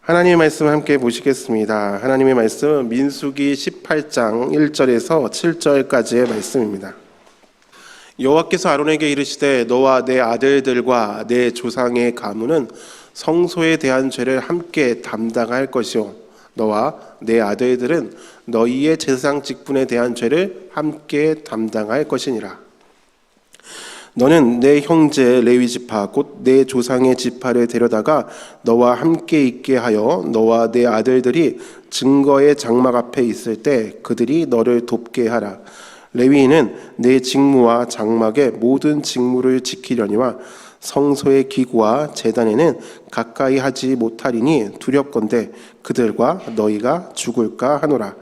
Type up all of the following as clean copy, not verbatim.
하나님의 말씀 함께 보시겠습니다. 하나님의 말씀은 민수기 18장 1절에서 7절까지의 말씀입니다. 여호와께서 아론에게 이르시되 너와 내 아들들과 내 조상의 가문은 성소에 대한 죄를 함께 담당할 것이요 너와 내 아들들은 너희의 제사장 직분에 대한 죄를 함께 담당할 것이니라. 너는 내 형제 레위 지파 곧 내 조상의 지파를 데려다가 너와 함께 있게 하여 너와 내 아들들이 증거의 장막 앞에 있을 때 그들이 너를 돕게 하라. 레위인은 내 직무와 장막의 모든 직무를 지키려니와 성소의 기구와 제단에는 가까이 하지 못하리니 두렵건대 그들과 너희가 죽을까 하노라.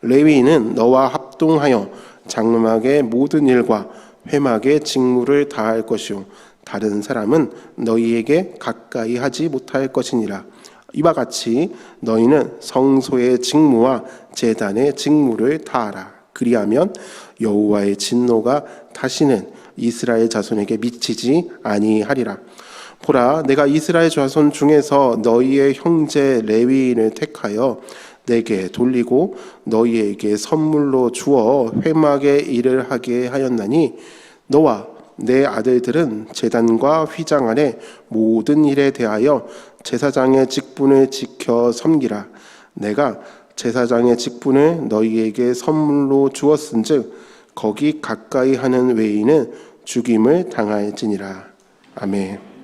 레위인은 너와 합동하여 장막의 모든 일과 회막의 직무를 다할 것이요 다른 사람은 너희에게 가까이 하지 못할 것이니라. 이와 같이 너희는 성소의 직무와 제단의 직무를 다하라. 그리하면 여호와의 진노가 다시는 이스라엘 자손에게 미치지 아니하리라. 보라, 내가 이스라엘 자손 중에서 너희의 형제 레위인을 택하여 내게 돌리고 너희에게 선물로 주어 회막의 일을 하게 하였나니 너와 내 아들들은 제단과 휘장 안에 모든 일에 대하여 제사장의 직분을 지켜 섬기라. 내가 제사장의 직분을 너희에게 선물로 주었은즉 거기 가까이 하는 외인은 죽임을 당할지니라. 아멘.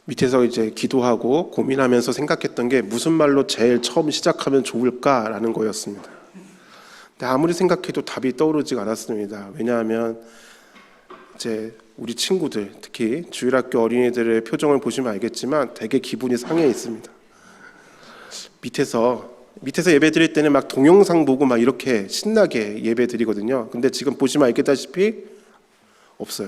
밑에서 이제 기도하고 고민하면서 생각했던 게 무슨 말로 제일 처음 시작하면 좋을까라는 거였습니다. 근데 아무리 생각해도 답이 떠오르지가 않았습니다. 왜냐하면 이제 우리 친구들, 특히 주일학교 어린이들의 표정을 보시면 알겠지만 되게 기분이 상해 있습니다. 밑에서 예배 드릴 때는 막 동영상 보고 막 이렇게 신나게 예배 드리거든요. 근데 지금 보시면 알겠다시피 없어요.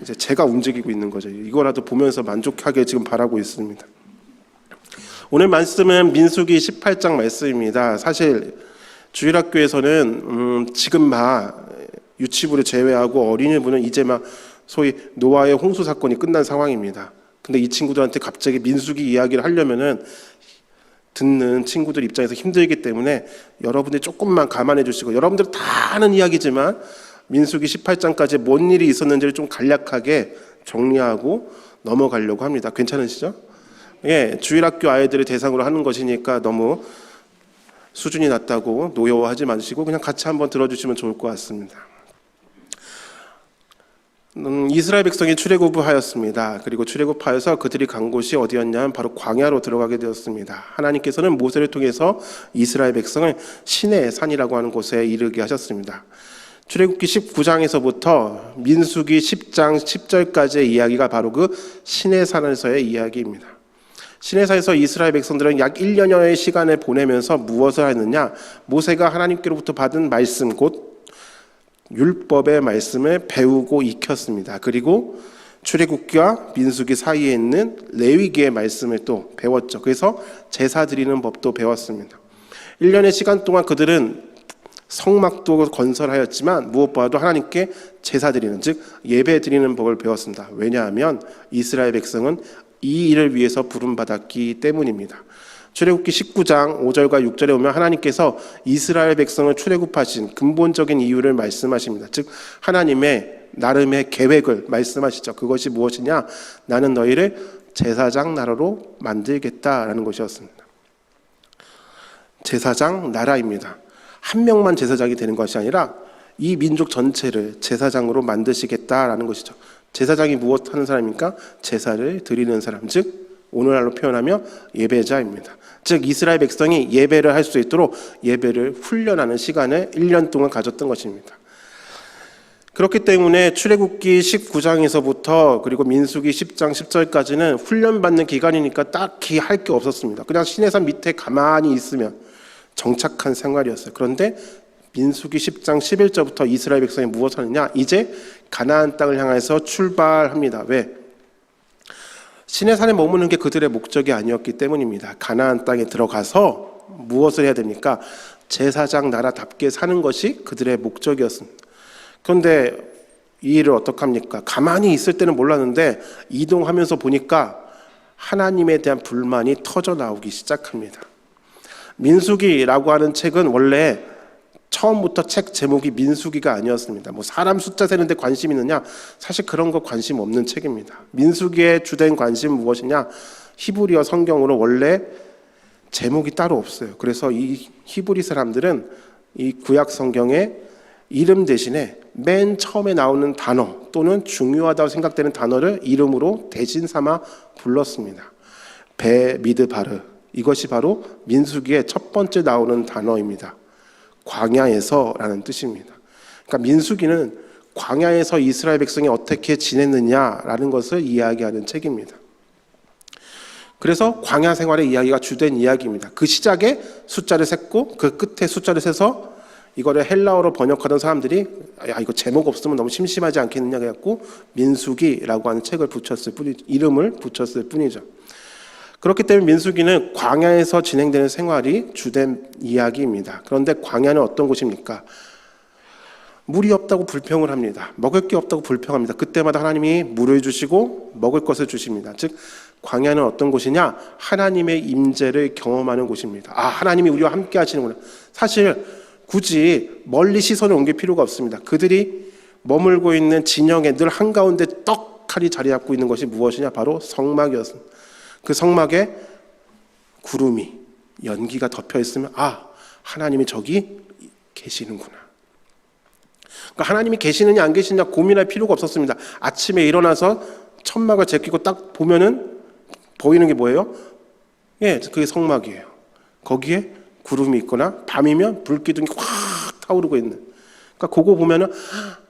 이제 제가 움직이고 있는 거죠. 이거라도 보면서 만족하게 지금 바라고 있습니다. 오늘 말씀은 민수기 18장 말씀입니다. 사실 주일학교에서는 지금 막 유치부를 제외하고 어린이부는 이제 막 소위 노아의 홍수 사건이 끝난 상황입니다. 근데 이 친구들한테 갑자기 민수기 이야기를 하려면은 듣는 친구들 입장에서 힘들기 때문에 여러분들이 조금만 감안해 주시고, 여러분들 다 아는 이야기지만 민수기 18장까지 뭔 일이 있었는지를 좀 간략하게 정리하고 넘어가려고 합니다. 괜찮으시죠? 예, 주일학교 아이들을 대상으로 하는 것이니까 너무 수준이 낮다고 노여워하지 마시고 그냥 같이 한번 들어주시면 좋을 것 같습니다. 이스라엘 백성이 출애굽하였습니다. 그리고 출애굽하여서 그들이 간 곳이 어디였냐면 바로 광야로 들어가게 되었습니다. 하나님께서는 모세를 통해서 이스라엘 백성을 시내 산이라고 하는 곳에 이르게 하셨습니다. 출애굽기 19장에서부터 민수기 10장 10절까지의 이야기가 바로 그 시내산에서의 이야기입니다. 시내산에서 이스라엘 백성들은 약 1년여의 시간을 보내면서 무엇을 했느냐? 모세가 하나님께로부터 받은 말씀, 곧 율법의 말씀을 배우고 익혔습니다. 그리고 출애굽기와 민수기 사이에 있는 레위기의 말씀을 또 배웠죠. 그래서 제사 드리는 법도 배웠습니다. 1년의 시간 동안 그들은 성막도 건설하였지만 무엇보다도 하나님께 제사 드리는, 즉 예배 드리는 법을 배웠습니다. 왜냐하면 이스라엘 백성은 이 일을 위해서 부름받았기 때문입니다. 출애굽기 19장 5절과 6절에 보면 하나님께서 이스라엘 백성을 출애굽하신 근본적인 이유를 말씀하십니다. 즉 하나님의 나름의 계획을 말씀하시죠. 그것이 무엇이냐? 나는 너희를 제사장 나라로 만들겠다라는 것이었습니다. 제사장 나라입니다. 한 명만 제사장이 되는 것이 아니라 이 민족 전체를 제사장으로 만드시겠다라는 것이죠. 제사장이 무엇 하는 사람입니까? 제사를 드리는 사람, 즉 오늘날로 표현하면 예배자입니다. 즉 이스라엘 백성이 예배를 할 수 있도록 예배를 훈련하는 시간을 1년 동안 가졌던 것입니다. 그렇기 때문에 출애굽기 19장에서부터 그리고 민수기 10장 10절까지는 훈련받는 기간이니까 딱히 할 게 없었습니다. 그냥 시내산 밑에 가만히 있으면 정착한 생활이었어요. 그런데 민수기 10장 11절부터 이스라엘 백성이 무엇을 하느냐? 이제 가나안 땅을 향해서 출발합니다. 왜? 시내산에 머무는 게 그들의 목적이 아니었기 때문입니다. 가나안 땅에 들어가서 무엇을 해야 됩니까? 제사장 나라답게 사는 것이 그들의 목적이었습니다. 그런데 이 일을 어떡합니까? 가만히 있을 때는 몰랐는데 이동하면서 보니까 하나님에 대한 불만이 터져 나오기 시작합니다. 민수기라고 하는 책은 원래 처음부터 책 제목이 민수기가 아니었습니다. 뭐 사람 숫자 세는데 관심 있느냐? 사실 그런 거 관심 없는 책입니다. 민수기의 주된 관심은 무엇이냐? 히브리어 성경으로 원래 제목이 따로 없어요. 그래서 이 히브리 사람들은 이 구약 성경의 이름 대신에 맨 처음에 나오는 단어 또는 중요하다고 생각되는 단어를 이름으로 대신 삼아 불렀습니다. 베미드바르, 이것이 바로 민수기의 첫 번째 나오는 단어입니다. 광야에서라는 뜻입니다. 그러니까 민수기는 광야에서 이스라엘 백성이 어떻게 지냈느냐라는 것을 이야기하는 책입니다. 그래서 광야 생활의 이야기가 주된 이야기입니다. 그 시작에 숫자를 셌고 그 끝에 숫자를 세서 이거를 헬라어로 번역하던 사람들이 야 이거 제목 없으면 너무 심심하지 않겠느냐 해갖고 민수기라고 하는 책을 붙였을 뿐이죠. 이름을 붙였을 뿐이죠. 그렇기 때문에 민수기는 광야에서 진행되는 생활이 주된 이야기입니다. 그런데 광야는 어떤 곳입니까? 물이 없다고 불평을 합니다. 먹을 게 없다고 불평합니다. 그때마다 하나님이 물을 주시고 먹을 것을 주십니다. 즉 광야는 어떤 곳이냐? 하나님의 임재를 경험하는 곳입니다. 아, 하나님이 우리와 함께 하시는구나. 사실 굳이 멀리 시선을 옮길 필요가 없습니다. 그들이 머물고 있는 진영에 늘 한가운데 떡하니 자리 잡고 있는 것이 무엇이냐? 바로 성막이었습니다. 그 성막에 구름이, 연기가 덮여 있으면 아, 하나님이 저기 계시는구나. 그러니까 하나님이 계시느냐 안 계시느냐 고민할 필요가 없었습니다. 아침에 일어나서 천막을 제끼고 딱 보면은 보이는 게 뭐예요? 예, 그게 성막이에요. 거기에 구름이 있거나 밤이면 불기둥이 확 타오르고 있는. 그러니까 그거 보면은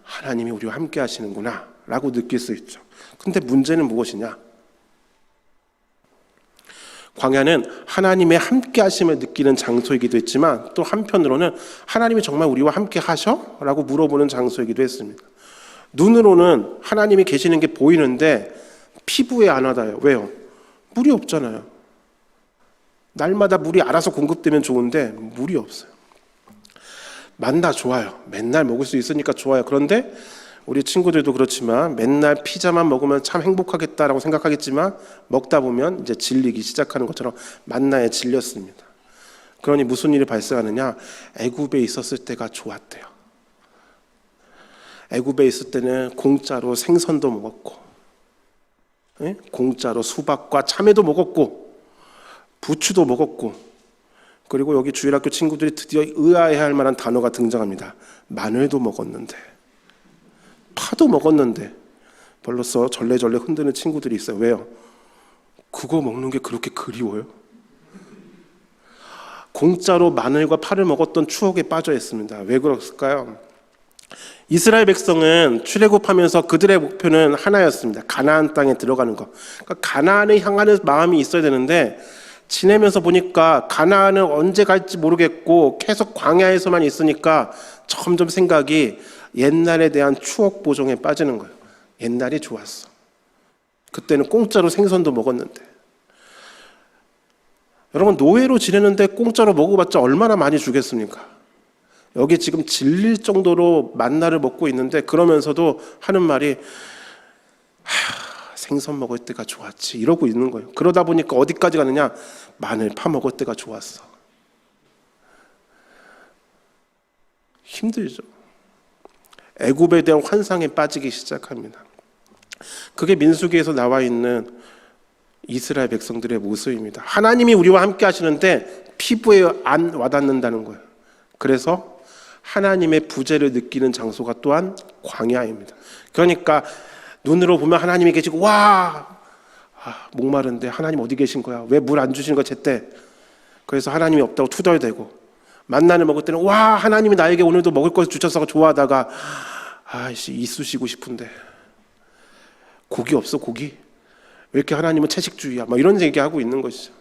하나님이 우리와 함께 하시는구나 라고 느낄 수 있죠. 근데 문제는 무엇이냐? 광야는 하나님의 함께 하심을 느끼는 장소이기도 했지만 또 한편으로는 하나님이 정말 우리와 함께 하셔? 라고 물어보는 장소이기도 했습니다. 눈으로는 하나님이 계시는 게 보이는데 피부에 안 와닿아요. 왜요? 물이 없잖아요. 날마다 물이 알아서 공급되면 좋은데 물이 없어요. 만나 좋아요. 맨날 먹을 수 있으니까 좋아요. 그런데 우리 친구들도 그렇지만 맨날 피자만 먹으면 참 행복하겠다라고 생각하겠지만 먹다 보면 이제 질리기 시작하는 것처럼 만나에 질렸습니다. 그러니 무슨 일이 발생하느냐? 애굽에 있었을 때가 좋았대요. 애굽에 있을 때는 공짜로 생선도 먹었고, 공짜로 수박과 참외도 먹었고, 부추도 먹었고, 그리고 여기 주일학교 친구들이 드디어 의아해할 만한 단어가 등장합니다. 마늘도 먹었는데, 파도 먹었는데 벌써 절레절레 흔드는 친구들이 있어요. 왜요? 그거 먹는 게 그렇게 그리워요? 공짜로 마늘과 파를 먹었던 추억에 빠져 있습니다. 왜 그랬을까요? 이스라엘 백성은 출애굽하면서 그들의 목표는 하나였습니다. 가나안 땅에 들어가는 것. 그러니까 가나안을 향하는 마음이 있어야 되는데 지내면서 보니까 가나안은 언제 갈지 모르겠고 계속 광야에서만 있으니까 점점 생각이 옛날에 대한 추억 보정에 빠지는 거예요. 옛날이 좋았어. 그때는 공짜로 생선도 먹었는데. 여러분, 노예로 지내는데 공짜로 먹어봤자 얼마나 많이 주겠습니까? 여기 지금 질릴 정도로 만나를 먹고 있는데 그러면서도 하는 말이 생선 먹을 때가 좋았지 이러고 있는 거예요. 그러다 보니까 어디까지 가느냐? 마늘 파 먹을 때가 좋았어. 힘들죠. 애굽에 대한 환상에 빠지기 시작합니다. 그게 민수기에서 나와 있는 이스라엘 백성들의 모습입니다. 하나님이 우리와 함께 하시는데 피부에 안 와닿는다는 거예요. 그래서 하나님의 부재를 느끼는 장소가 또한 광야입니다. 그러니까 눈으로 보면 하나님이 계시고 와 목마른데 하나님 어디 계신 거야? 왜 물 안 주시는 거야 제때? 그래서 하나님이 없다고 투덜대고 만나를 먹을 때는 와 하나님이 나에게 오늘도 먹을 것을 주셔서 좋아하다가 아이씨 이쑤시고 싶은데 고기 없어 고기? 왜 이렇게 하나님은 채식주의야? 막 이런 얘기하고 있는 것이죠.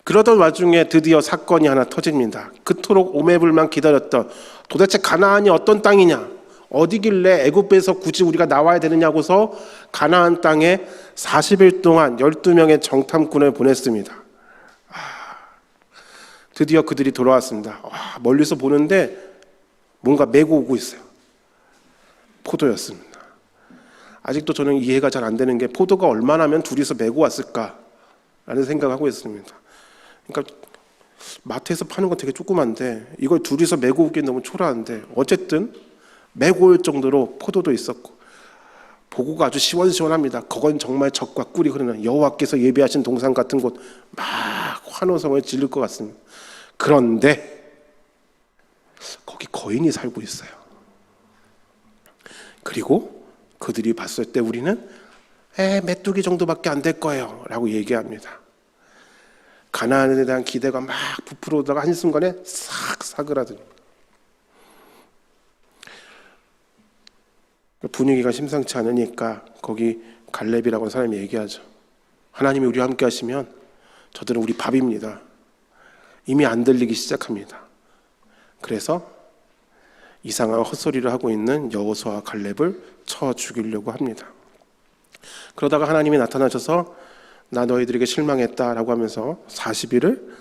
그러던 와중에 드디어 사건이 하나 터집니다. 그토록 오매불만 기다렸던 도대체 가나안이 어떤 땅이냐? 어디길래 애굽에서 굳이 우리가 나와야 되느냐고서 가나안 땅에 40일 동안 12명의 정탐꾼을 보냈습니다. 드디어 그들이 돌아왔습니다. 멀리서 보는데 뭔가 메고 오고 있어요. 포도였습니다. 아직도 저는 이해가 잘 안 되는 게 포도가 얼마나 하면 둘이서 메고 왔을까라는 생각을 하고 있습니다. 그러니까 마트에서 파는 건 되게 조그만데 이걸 둘이서 메고 오기엔 너무 초라한데 어쨌든 메고 올 정도로 포도도 있었고 보고가 아주 시원시원합니다. 그건 정말 젖과 꿀이 흐르는 여호와께서 예비하신 동산 같은 곳, 막 환호성을 지를 것 같습니다. 그런데 거기 거인이 살고 있어요. 그리고 그들이 봤을 때 우리는 메뚜기 정도밖에 안 될 거예요 라고 얘기합니다. 가나안에 대한 기대가 막 부풀어 오다가 한순간에 싹 사그라듭니다. 분위기가 심상치 않으니까 거기 갈렙이라고 하는 사람이 얘기하죠. 하나님이 우리와 함께 하시면 저들은 우리 밥입니다. 이미 안 들리기 시작합니다. 그래서 이상한 헛소리를 하고 있는 여호수아와 갈렙을 쳐 죽이려고 합니다. 그러다가 하나님이 나타나셔서 나 너희들에게 실망했다라고 하면서 40일을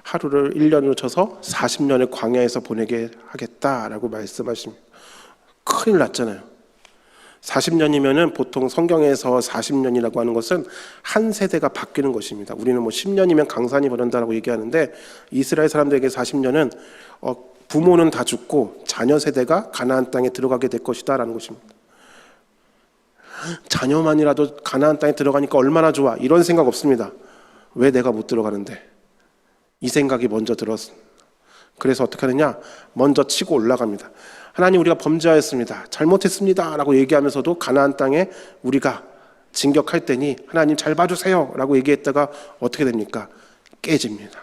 하루를 1년으로 쳐서 40년을 광야에서 보내게 하겠다라고 말씀하십니다. 큰일 났잖아요. 40년이면은 보통 성경에서 40년이라고 하는 것은 한 세대가 바뀌는 것입니다. 우리는 뭐 10년이면 강산이 벌어진다라고 얘기하는데 이스라엘 사람들에게 40년은 부모는 다 죽고 자녀 세대가 가나안 땅에 들어가게 될 것이다라는 것입니다. 자녀만이라도 가나안 땅에 들어가니까 얼마나 좋아 이런 생각 없습니다. 왜 내가 못 들어가는데? 이 생각이 먼저 들었습니다. 그래서 어떻게 하느냐? 먼저 치고 올라갑니다. 하나님 우리가 범죄하였습니다. 잘못했습니다 라고 얘기하면서도 가나안 땅에 우리가 진격할 때니 하나님 잘 봐주세요 라고 얘기했다가 어떻게 됩니까? 깨집니다.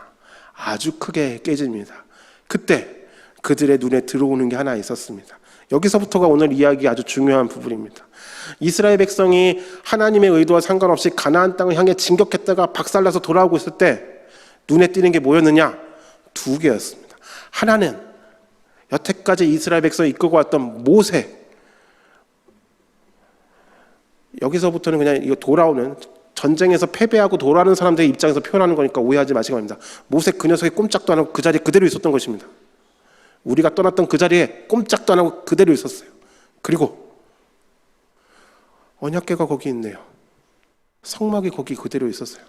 아주 크게 깨집니다. 그때 그들의 눈에 들어오는 게 하나 있었습니다. 여기서부터가 오늘 이야기 아주 중요한 부분입니다. 이스라엘 백성이 하나님의 의도와 상관없이 가나안 땅을 향해 진격했다가 박살나서 돌아오고 있을 때 눈에 띄는 게 뭐였느냐? 두 개였습니다. 하나는 여태까지 이스라엘 백성을 이끌고 왔던 모세. 여기서부터는 그냥 이거 돌아오는 전쟁에서 패배하고 돌아오는 사람들의 입장에서 표현하는 거니까 오해하지 마시기 바랍니다. 모세 그 녀석이 꼼짝도 안 하고 그 자리에 그대로 있었던 것입니다. 우리가 떠났던 그 자리에 꼼짝도 안 하고 그대로 있었어요. 그리고 언약궤가 거기 있네요. 성막이 거기 그대로 있었어요.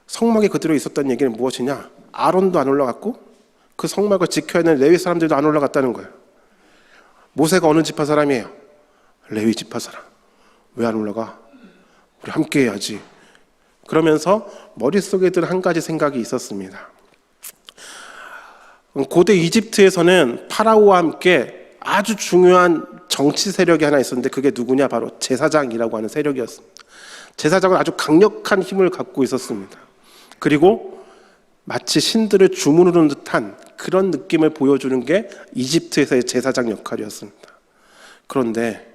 성막이 그대로 있었다는 얘기는 무엇이냐? 아론도 안 올라갔고 그 성막을 지켜야 하는 레위 사람들도 안 올라갔다는 거예요. 모세가 어느 지파 사람이에요? 레위 지파 사람. 왜 안 올라가? 우리 함께 해야지. 그러면서 머릿속에 든 한 가지 생각이 있었습니다. 고대 이집트에서는 파라오와 함께 아주 중요한 정치 세력이 하나 있었는데 그게 누구냐? 바로 제사장이라고 하는 세력이었습니다. 제사장은 아주 강력한 힘을 갖고 있었습니다. 그리고 마치 신들을 주무르는 듯한 그런 느낌을 보여주는 게 이집트에서의 제사장 역할이었습니다. 그런데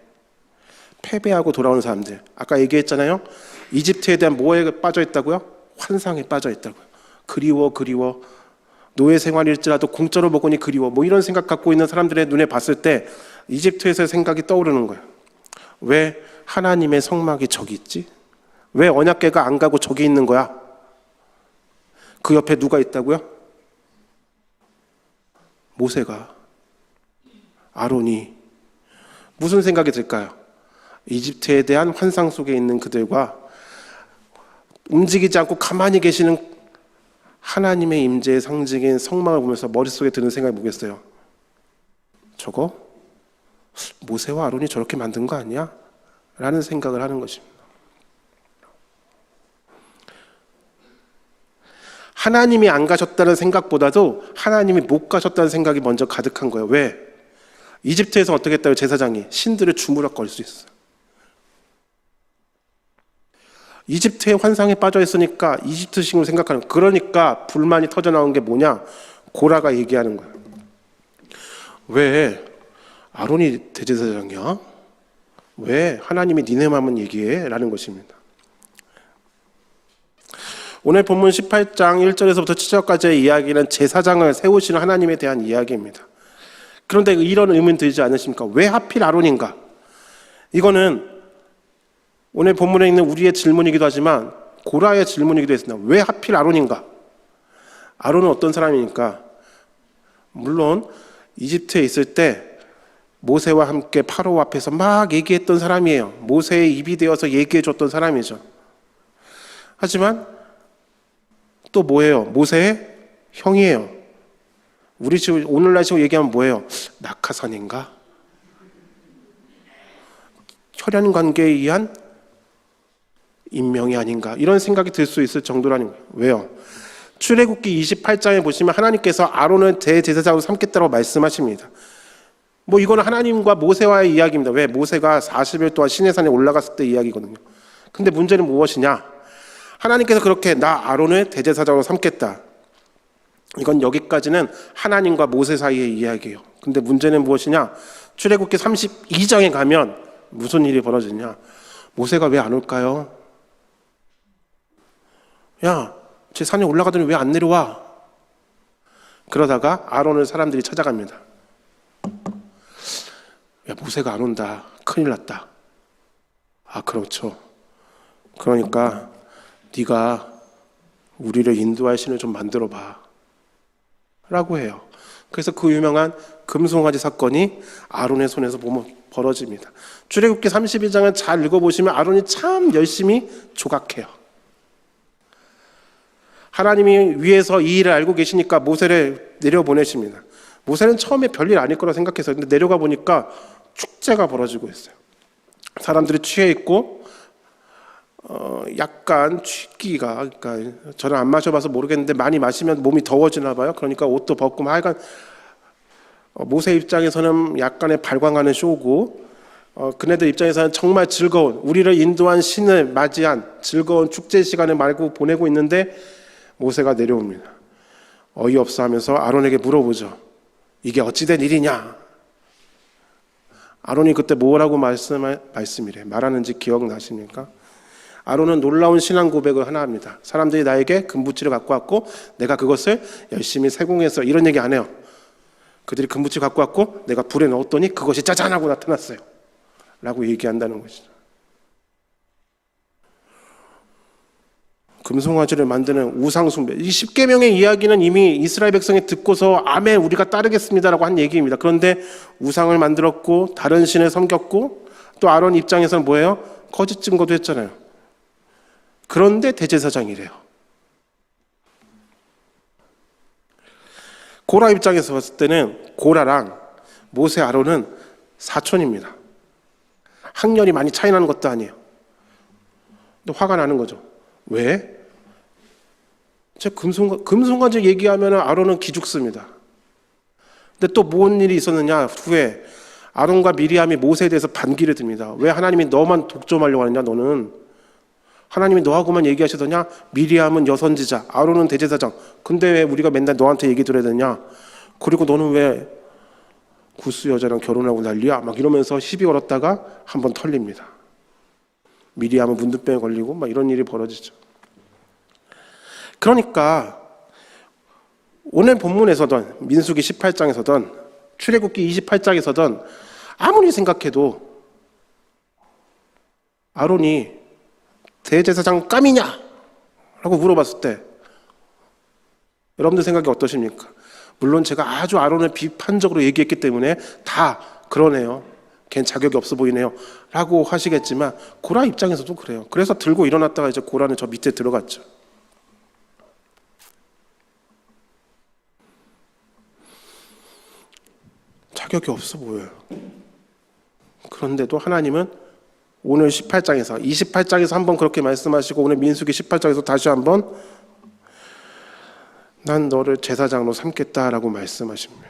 패배하고 돌아오는 사람들, 아까 얘기했잖아요. 이집트에 대한 뭐에 빠져 있다고요? 환상에 빠져 있다고요. 그리워. 노예 생활일지라도 공짜로 먹으니 그리워. 뭐 이런 생각 갖고 있는 사람들의 눈에 봤을 때 이집트에서의 생각이 떠오르는 거예요. 왜 하나님의 성막이 저기 있지? 왜 언약궤가 안 가고 저기 있는 거야? 그 옆에 누가 있다고요? 모세가, 아론이. 무슨 생각이 들까요? 이집트에 대한 환상 속에 있는 그들과 움직이지 않고 가만히 계시는 하나님의 임재의 상징인 성막을 보면서 머릿속에 드는 생각이 뭐겠어요? 저거 모세와 아론이 저렇게 만든 거 아니야? 라는 생각을 하는 것입니다. 하나님이 안 가셨다는 생각보다도 하나님이 못 가셨다는 생각이 먼저 가득한 거예요. 왜? 이집트에서 어떻게 했다고 제사장이 신들을 주무럭 걸 수 있어요. 이집트의 환상에 빠져 있으니까 이집트식으로 생각하는 거예요. 그러니까 불만이 터져나온 게 뭐냐? 고라가 얘기하는 거예요. 왜 아론이 대제사장이야? 왜 하나님이 니네 마음은 얘기해? 라는 것입니다. 오늘 본문 18장 1절에서부터 7절까지의 이야기는 제사장을 세우시는 하나님에 대한 이야기입니다. 그런데 이런 의문 들지 않으십니까? 왜 하필 아론인가? 이거는 오늘 본문에 있는 우리의 질문이기도 하지만 고라의 질문이기도 했습니다. 왜 하필 아론인가? 아론은 어떤 사람이니까? 물론 이집트에 있을 때 모세와 함께 파라오 앞에서 막 얘기했던 사람이에요. 모세의 입이 되어서 얘기해 줬던 사람이죠. 하지만 또 뭐예요? 모세의 형이에요. 우리 지금 오늘날 식으로 얘기하면 뭐예요? 낙하산인가? 혈연 관계에 의한 임명이 아닌가? 이런 생각이 들 수 있을 정도라는 거예요. 왜요? 출애굽기 28장에 보시면 하나님께서 아론을 대제사장으로 삼겠다고 말씀하십니다. 뭐 이거는 하나님과 모세와의 이야기입니다. 왜? 모세가 40일 동안 시내산에 올라갔을 때 이야기거든요. 근데 문제는 무엇이냐? 하나님께서 그렇게 나 아론을 대제사장으로 삼겠다. 이건 여기까지는 하나님과 모세 사이의 이야기예요. 근데 문제는 무엇이냐? 출애굽기 32장에 가면 무슨 일이 벌어지냐? 모세가 왜 안 올까요? 야, 제 산에 올라가더니 왜 안 내려와? 그러다가 아론을 사람들이 찾아갑니다. 야, 모세가 안 온다. 큰일 났다. 아, 그렇죠. 그러니까 네가 우리를 인도할 신을 좀 만들어봐 라고 해요. 그래서 그 유명한 금송아지 사건이 아론의 손에서 보면 벌어집니다. 출애굽기 32장을 잘 읽어보시면 아론이 참 열심히 조각해요. 하나님이 위에서 이 일을 알고 계시니까 모세를 내려보내십니다. 모세는 처음에 별일 아닐 거라 생각했어요. 근데 내려가 보니까 축제가 벌어지고 있어요. 사람들이 취해 있고 약간 취기가, 그러니까 저는 안 마셔봐서 모르겠는데 많이 마시면 몸이 더워지나 봐요. 그러니까 옷도 벗고 하여간 모세 입장에서는 약간의 발광하는 쇼고 그네들 입장에서는 정말 즐거운, 우리를 인도한 신을 맞이한 즐거운 축제 시간을 말고 보내고 있는데 모세가 내려옵니다. 어이없어 하면서 아론에게 물어보죠. 이게 어찌된 일이냐? 아론이 그때 뭐라고 말하는지 기억나십니까? 아론은 놀라운 신앙 고백을 하나 합니다. 사람들이 나에게 금붙이를 갖고 왔고 내가 그것을 열심히 세공해서, 이런 얘기 안 해요. 그들이 금붙이 갖고 왔고 내가 불에 넣었더니 그것이 짜잔 하고 나타났어요 라고 얘기한다는 것이죠. 금송아지를 만드는 우상숭배, 이 10계명의 이야기는 이미 이스라엘 백성이 듣고서 아멘 우리가 따르겠습니다라고 한 얘기입니다. 그런데 우상을 만들었고 다른 신을 섬겼고 또 아론 입장에서는 뭐예요? 거짓 증거도 했잖아요. 그런데 대제사장이래요. 고라 입장에서 봤을 때는 고라랑 모세, 아론은 사촌입니다. 학년이 많이 차이 나는 것도 아니에요. 근데 화가 나는 거죠. 왜? 제가 금송아지 얘기하면 아론은 기죽습니다. 근데 또 뭔 일이 있었느냐? 후에 아론과 미리암이 모세에 대해서 반기를 듭니다. 왜 하나님이 너만 독점하려고 하느냐? 너는 하나님이 너하고만 얘기하시더냐? 미리암은 여선지자, 아론은 대제사장. 근데 왜 우리가 맨날 너한테 얘기 들어야 되냐? 그리고 너는 왜 구스 여자랑 결혼하고 난리야? 막 이러면서 시비 걸었다가 한번 털립니다. 미리암은 문둥병에 걸리고 막 이런 일이 벌어지죠. 그러니까 오늘 본문에서든 민수기 18장에서든 출애굽기 28장에서든 아무리 생각해도 아론이 대제사장 감이냐? 라고 물어봤을 때 여러분들 생각이 어떠십니까? 물론 제가 아주 아론을 비판적으로 얘기했기 때문에 다 그러네요, 걘 자격이 없어 보이네요 라고 하시겠지만 고라 입장에서도 그래요. 그래서 들고 일어났다가 이제 고라는 저 밑에 들어갔죠. 자격이 없어 보여요. 그런데도 하나님은 오늘 18장에서 28장에서 한번 그렇게 말씀하시고 오늘 민수기 18장에서 다시 한번 난 너를 제사장으로 삼겠다라고 말씀하십니다.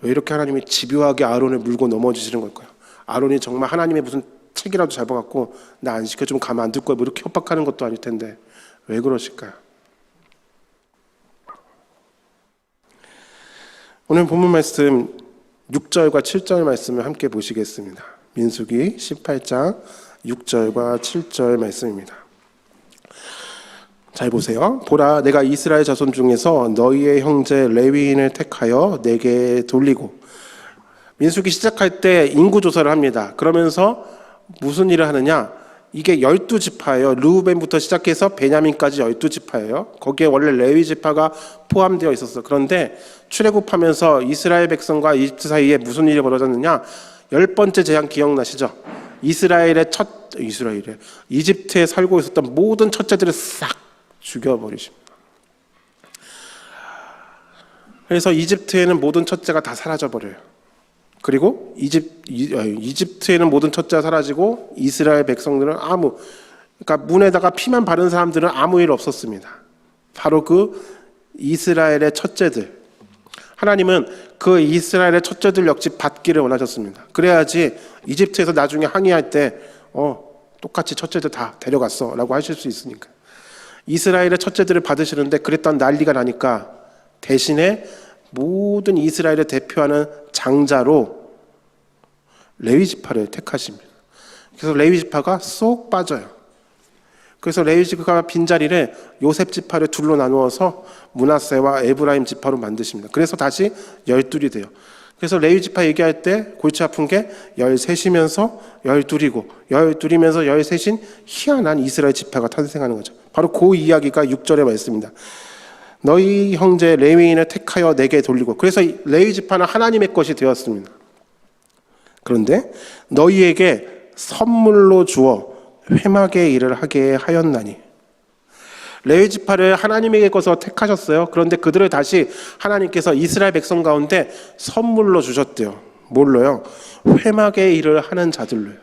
왜 이렇게 하나님이 집요하게 아론을 물고 넘어지시는 걸까요? 아론이 정말 하나님의 무슨 책이라도 잡아갖고 나 안 시켜주면 가만 안 둘 거야 뭐 이렇게 협박하는 것도 아닐 텐데 왜 그러실까요? 오늘 본문 말씀 6절과 7절 말씀을 함께 보시겠습니다. 민수기 18장 6절과 7절 말씀입니다. 잘 보세요. 보라, 내가 이스라엘 자손 중에서 너희의 형제 레위인을 택하여 내게 돌리고. 민수기 시작할 때 인구 조사를 합니다. 그러면서 무슨 일을 하느냐? 이게 12지파예요. 르우벤부터 시작해서 베냐민까지 12지파예요. 거기에 원래 레위 지파가 포함되어 있었어. 그런데 출애굽하면서 이스라엘 백성과 이집트 사이에 무슨 일이 벌어졌느냐? 10번째 재앙 기억나시죠? 이집트에 살고 있었던 모든 첫째들을 싹 죽여버리십니다. 그래서 이집트에는 모든 첫째가 다 사라져버려요. 그리고 이집트에는 모든 첫째가 사라지고 이스라엘 백성들은 그러니까 문에다가 피만 바른 사람들은 아무 일 없었습니다. 바로 그 이스라엘의 첫째들. 하나님은 그 이스라엘의 첫째들 역시 받기를 원하셨습니다. 그래야지 이집트에서 나중에 항의할 때 똑같이 첫째들 다 데려갔어 라고 하실 수 있으니까. 이스라엘의 첫째들을 받으시는데 그랬던 난리가 나니까 대신에 모든 이스라엘을 대표하는 장자로 레위지파를 택하십니다. 그래서 레위지파가 쏙 빠져요. 그래서 레위지파가 빈자리를 요셉 지파를 둘로 나누어서 므낫세와 에브라임 지파로 만드십니다. 그래서 다시 12이 돼요. 그래서 레위지파 얘기할 때 골치 아픈 게 13이면서 12이고 12이면서 13인 희한한 이스라엘 지파가 탄생하는 거죠. 바로 그 이야기가 6절의 말씀입니다. 너희 형제 레위인을 택하여 내게 돌리고. 그래서 레위 지파는 하나님의 것이 되었습니다. 그런데 너희에게 선물로 주어 회막의 일을 하게 하였나니. 레위 지파를 하나님에게 것으로 택하셨어요. 그런데 그들을 다시 하나님께서 이스라엘 백성 가운데 선물로 주셨대요. 뭘로요? 회막의 일을 하는 자들로요.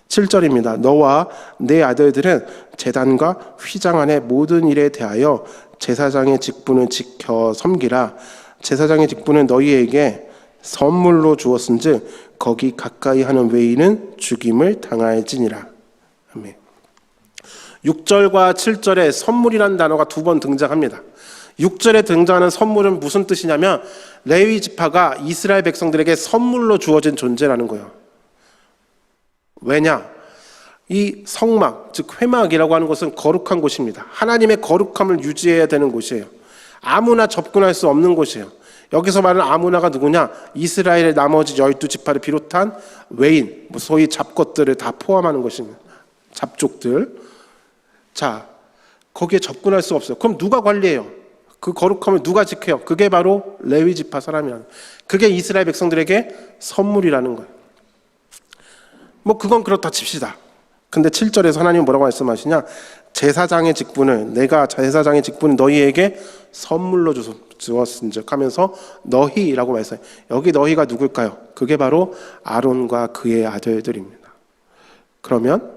7절입니다. 너와 내 아들들은 제단과 휘장 안의 모든 일에 대하여 제사장의 직분을 지켜 섬기라. 제사장의 직분은 너희에게 선물로 주었은즉 거기 가까이 하는 외인은 죽임을 당할지니라. 아멘. 6절과 7절에 선물이라는 단어가 2번 등장합니다. 6절에 등장하는 선물은 무슨 뜻이냐면 레위 지파가 이스라엘 백성들에게 선물로 주어진 존재라는 거예요. 왜냐? 이 성막, 즉 회막이라고 하는 것은 거룩한 곳입니다. 하나님의 거룩함을 유지해야 되는 곳이에요. 아무나 접근할 수 없는 곳이에요. 여기서 말하는 아무나가 누구냐? 이스라엘의 나머지 12지파를 비롯한 외인, 소위 잡것들을 다 포함하는 것입니다. 잡족들. 자, 거기에 접근할 수 없어요. 그럼 누가 관리해요? 그 거룩함을 누가 지켜요? 그게 바로 레위 지파 사람이라는 거예요. 그게 이스라엘 백성들에게 선물이라는 거예요. 그건 그렇다 칩시다. 근데 7절에서 하나님은 뭐라고 말씀하시냐? 제사장의 직분을 너희에게 선물로 주었은즉 하면서 너희라고 말씀해요. 여기 너희가 누굴까요? 그게 바로 아론과 그의 아들들입니다. 그러면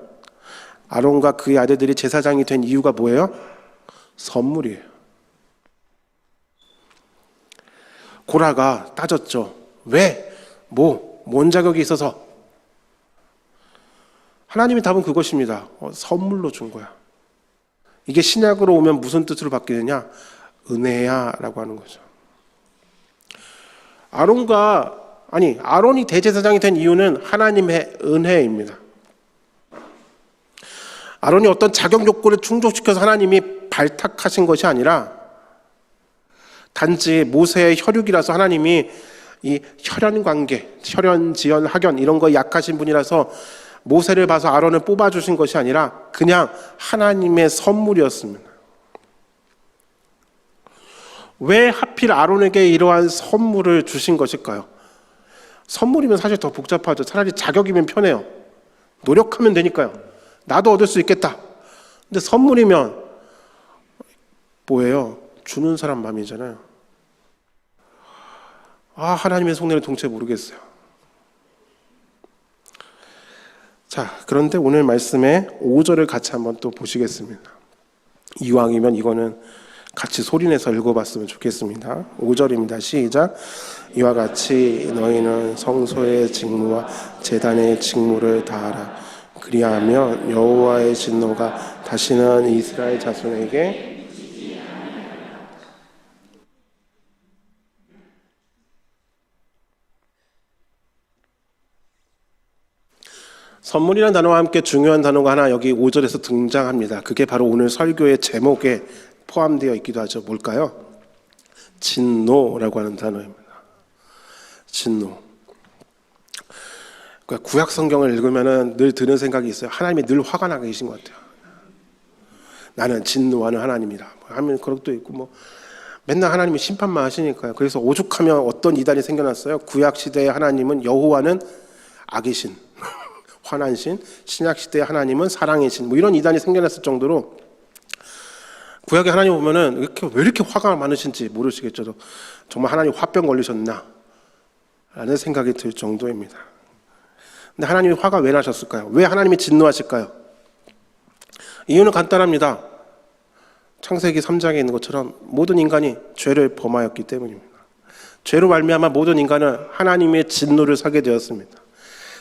아론과 그의 아들들이 제사장이 된 이유가 뭐예요? 선물이에요. 고라가 따졌죠. 왜? 뭔 자격이 있어서? 하나님의 답은 그것입니다. 선물로 준 거야. 이게 신약으로 오면 무슨 뜻으로 바뀌느냐? 은혜야 라고 하는 거죠. 아론이 대제사장이 된 이유는 하나님의 은혜입니다. 아론이 어떤 자격 요건을 충족시켜서 하나님이 발탁하신 것이 아니라 단지 모세의 혈육이라서 하나님이 이 혈연 관계, 혈연, 지연, 학연 이런 거에 약하신 분이라서 모세를 봐서 아론을 뽑아주신 것이 아니라 그냥 하나님의 선물이었습니다. 왜 하필 아론에게 이러한 선물을 주신 것일까요? 선물이면 사실 더 복잡하죠. 차라리 자격이면 편해요. 노력하면 되니까요. 나도 얻을 수 있겠다. 근데 선물이면 뭐예요? 주는 사람 마음이잖아요. 하나님의 속내를 동체 모르겠어요. 자, 그런데 오늘 말씀의 5절을 같이 한번 또 보시겠습니다. 이왕이면 이거는 같이 소리내서 읽어봤으면 좋겠습니다. 5절입니다. 시작. 이와 같이 너희는 성소의 직무와 제단의 직무를 다하라. 그리하면 여호와의 진노가 다시는 이스라엘 자손에게 선물이라는 단어와 함께 중요한 단어가 하나 여기 5절에서 등장합니다. 그게 바로 오늘 설교의 제목에 포함되어 있기도 하죠. 뭘까요? 진노라고 하는 단어입니다. 진노. 그러니까 구약 성경을 읽으면은 늘 드는 생각이 있어요. 하나님이 늘 화가 나 계신 것 같아요. 나는 진노하는 하나님이라 하면 그런 것도 있고 뭐 맨날 하나님이 심판만 하시니까요. 그래서 오죽하면 어떤 이단이 생겨났어요. 구약 시대의 하나님은 여호와는 악의 신, 화난 신, 신약 시대의 하나님은 사랑의 신, 뭐 이런 이단이 생겨났을 정도로 구약의 하나님 보면은 왜 이렇게 화가 많으신지 모르시겠죠. 정말 하나님 화병 걸리셨나? 라는 생각이 들 정도입니다. 근데 하나님이 화가 왜 나셨을까요? 왜 하나님이 진노하실까요? 이유는 간단합니다. 창세기 3장에 있는 것처럼 모든 인간이 죄를 범하였기 때문입니다. 죄로 말미암아 모든 인간은 하나님의 진노를 사게 되었습니다.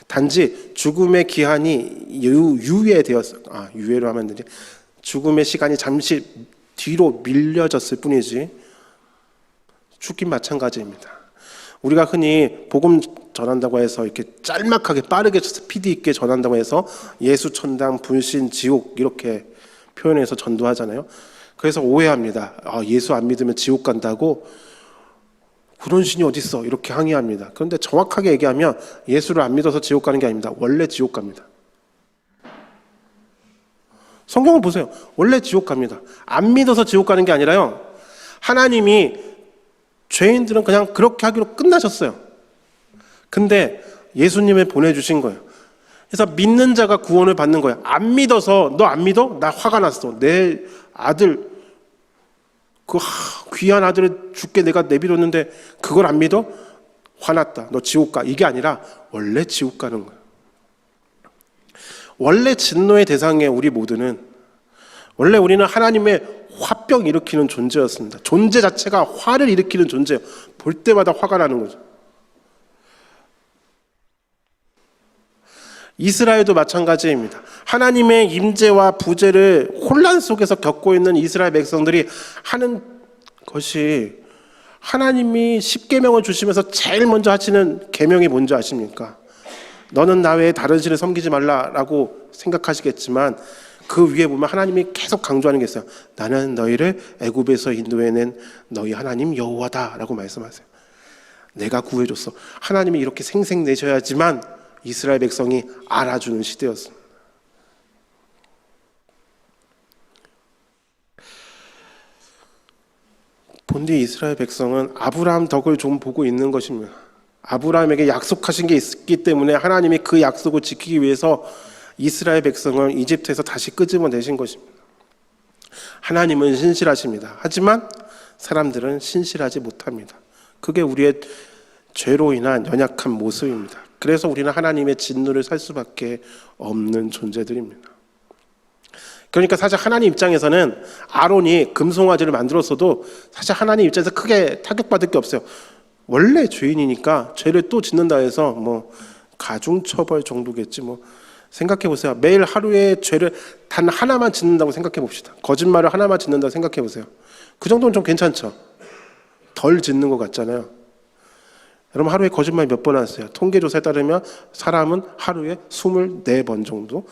단지 죽음의 기한이 유예로 하면 되지. 죽음의 시간이 잠시 뒤로 밀려졌을 뿐이지 죽긴 마찬가지입니다. 우리가 흔히 복음 전한다고 해서 이렇게 짤막하게 빠르게 스피드 있게 전한다고 해서 예수 천당, 분신, 지옥 이렇게 표현해서 전도하잖아요. 그래서 오해합니다. 예수 안 믿으면 지옥 간다고? 그런 신이 어딨어? 이렇게 항의합니다. 그런데 정확하게 얘기하면 예수를 안 믿어서 지옥 가는 게 아닙니다. 원래 지옥 갑니다. 성경을 보세요. 원래 지옥 갑니다. 안 믿어서 지옥 가는 게 아니라요. 하나님이 죄인들은 그냥 그렇게 하기로 끝나셨어요. 근데 예수님을 보내주신 거예요. 그래서 믿는 자가 구원을 받는 거예요. 안 믿어서 너 안 믿어? 나 화가 났어. 내 아들 그 귀한 아들을 죽게 내가 내버렸는데 그걸 안 믿어? 화났다. 너 지옥 가. 이게 아니라 원래 지옥 가는 거예요. 원래 진노의 대상에 우리 모두는 원래 우리는 하나님의 화병 일으키는 존재였습니다. 존재 자체가 화를 일으키는 존재예요. 볼 때마다 화가 나는 거죠. 이스라엘도 마찬가지입니다. 하나님의 임재와 부재를 혼란 속에서 겪고 있는 이스라엘 백성들이 하는 것이 하나님이 십계명을 주시면서 제일 먼저 하시는 계명이 뭔지 아십니까? 너는 나 외에 다른 신을 섬기지 말라라고 생각하시겠지만 그 위에 보면 하나님이 계속 강조하는 게 있어요. 나는 너희를 애굽에서 인도해낸 너희 하나님 여호와다라고 말씀하세요. 내가 구해줬어. 하나님이 이렇게 생색내셔야지만 이스라엘 백성이 알아주는 시대였습니다. 본디 이스라엘 백성은 아브라함 덕을 좀 보고 있는 것입니다. 아브라함에게 약속하신 게 있기 때문에 하나님이 그 약속을 지키기 위해서 이스라엘 백성을 이집트에서 다시 끄집어내신 것입니다. 하나님은 신실하십니다. 하지만 사람들은 신실하지 못합니다. 그게 우리의 죄로 인한 연약한 모습입니다. 그래서 우리는 하나님의 진노를 살 수밖에 없는 존재들입니다. 그러니까 사실 하나님 입장에서는 아론이 금송아지를 만들었어도 사실 하나님 입장에서 크게 타격받을 게 없어요. 원래 죄인이니까 죄를 또 짓는다 해서 뭐 가중처벌 정도겠지 뭐. 생각해 보세요. 매일 하루에 죄를 단 하나만 짓는다고 생각해 봅시다. 거짓말을 하나만 짓는다고 생각해 보세요. 그 정도는 좀 괜찮죠. 덜 짓는 것 같잖아요. 여러분 하루에 거짓말 몇 번 하세요? 통계조사에 따르면 사람은 하루에 24번 정도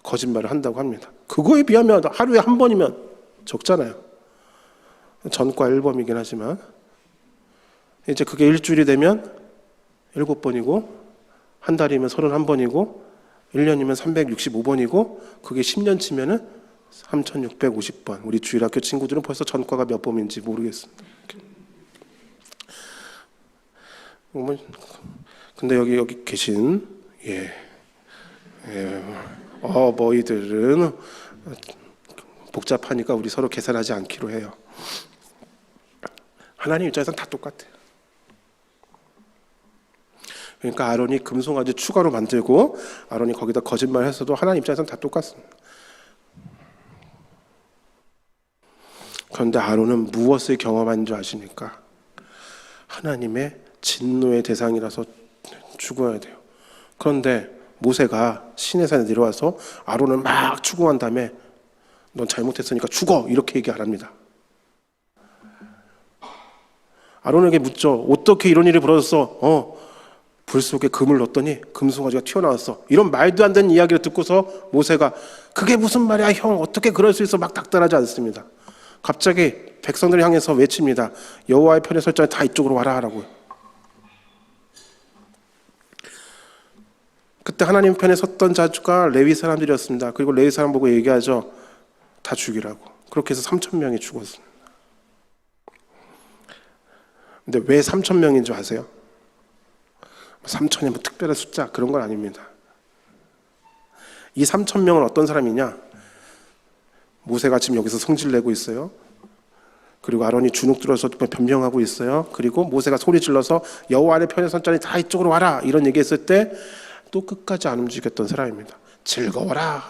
거짓말을 한다고 합니다. 그거에 비하면 하루에 한 번이면 적잖아요. 전과 1범이긴 하지만 이제 그게 일주일이 되면 7번이고 한 달이면 31번이고 1년이면 365번이고 그게 10년 치면은 3650번. 우리 주일학교 친구들은 벌써 전과가 몇 범인지 모르겠습니다. 근데 여기 계신 어버이들은 복잡하니까 우리 서로 계산하지 않기로 해요. 하나님 입장에서는 다 똑같아요. 그러니까 아론이 금송아지 추가로 만들고 아론이 거기다 거짓말 했어도 하나님 입장에서는 다 똑같습니다. 그런데 아론은 무엇을 경험한 줄 아십니까? 하나님의 진노의 대상이라서 죽어야 돼요. 그런데 모세가 시내산에 내려와서 아론을 막 추궁한 다음에 넌 잘못했으니까 죽어 이렇게 얘기 안 합니다. 아론에게 묻죠. 어떻게 이런 일이 벌어졌어? 불 속에 금을 넣었더니 금송아지가 튀어나왔어. 이런 말도 안 되는 이야기를 듣고서 모세가 그게 무슨 말이야 형 어떻게 그럴 수 있어 막 닥달하지 않습니다. 갑자기 백성들을 향해서 외칩니다. 여호와의 편에 설 자는 다 이쪽으로 와라 하라고요. 그때 하나님 편에 섰던 자주가 레위 사람들이었습니다. 그리고 레위 사람 보고 얘기하죠. 다 죽이라고. 그렇게 해서 3,000명이 죽었습니다. 근데 왜 3,000명인 줄 아세요? 3,000이 뭐 특별한 숫자 그런 건 아닙니다. 이 3,000명은 어떤 사람이냐? 모세가 지금 여기서 성질 내고 있어요. 그리고 아론이 주눅 들어서 변명하고 있어요. 그리고 모세가 소리 질러서 여호와의 편에 선 자니 다 이쪽으로 와라 이런 얘기했을 때 또 끝까지 안 움직였던 사람입니다. 즐거워라.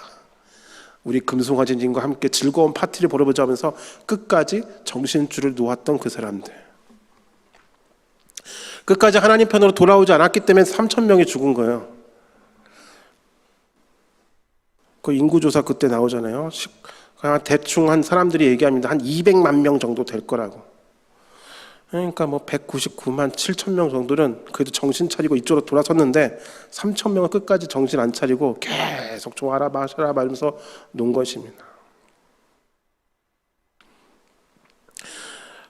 우리 금송아지님과 함께 즐거운 파티를 벌여보자 하면서 끝까지 정신줄을 놓았던 그 사람들. 끝까지 하나님 편으로 돌아오지 않았기 때문에 3,000명이 죽은 거예요. 그 인구조사 그때 나오잖아요. 그냥 대충 한 사람들이 얘기합니다. 한 200만 명 정도 될 거라고. 그러니까 뭐 199만 7천 명 정도는 그래도 정신 차리고 이쪽으로 돌아섰는데 3,000명은 끝까지 정신 안 차리고 계속 좋아라 마셔라 말면서 논 것입니다.